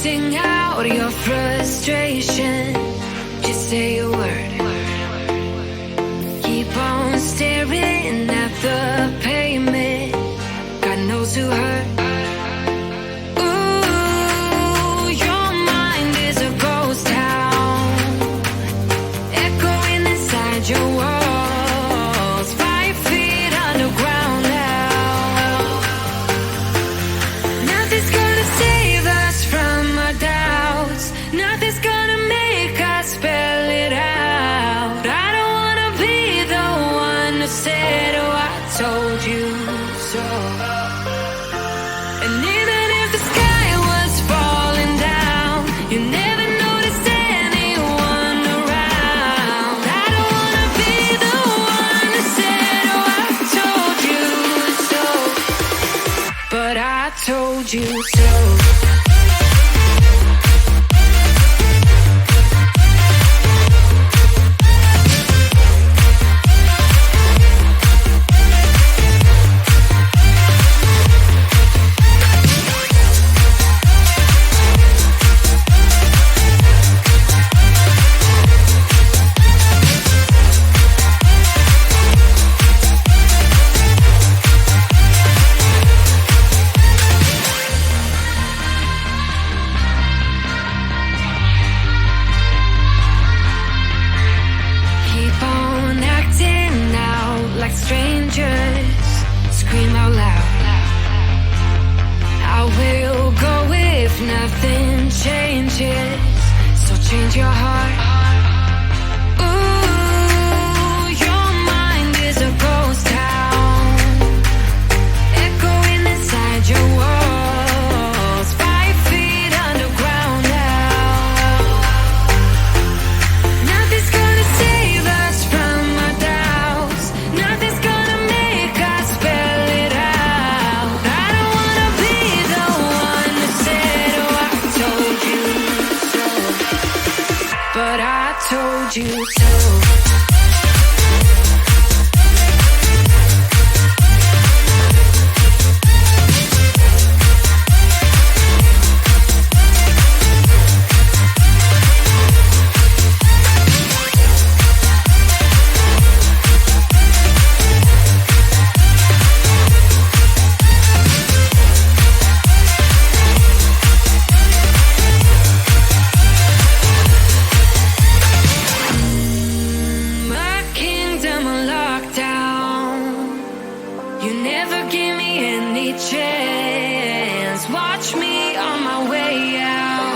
Sing out your frustration. Just say a word. Keep on staring at the pavement. God knows who hurt. Ooh, your mind is a ghost town, echoing inside your walls. 5 feet underground now. Nothing's gonna save us from our doubts. Nothing's gonna make us spell it out. I don't wanna be the one who said, oh, I told you so. And even if the sky was falling down, you never noticed anyone around. I don't wanna be the one who said, oh, I told you so. But I told you so. Keep on acting out like strangers. Scream out loud. I will go if nothing changes. So change your heart. Ooh, your mind is a ghost town, echoing inside your walls. 5 feet underground now. Nothing's gonna save us from our doubts. Nothing's gonna make us spell it out. I don't wanna be the one who said, oh, I told you so. But I told you so. My kingdom on lockdown. You never give me any chance. Watch me on my way out.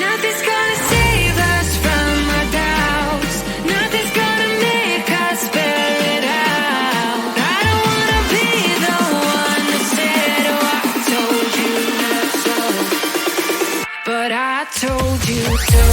Nothing's gonna save us from our doubts. Nothing's gonna make us spell it out. I don't wanna be the one who said, oh, I told you so. But I told you so.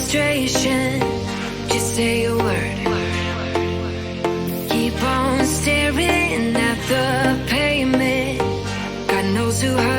frustration, just say a word. Keep on staring at the pavement. God knows who hurt.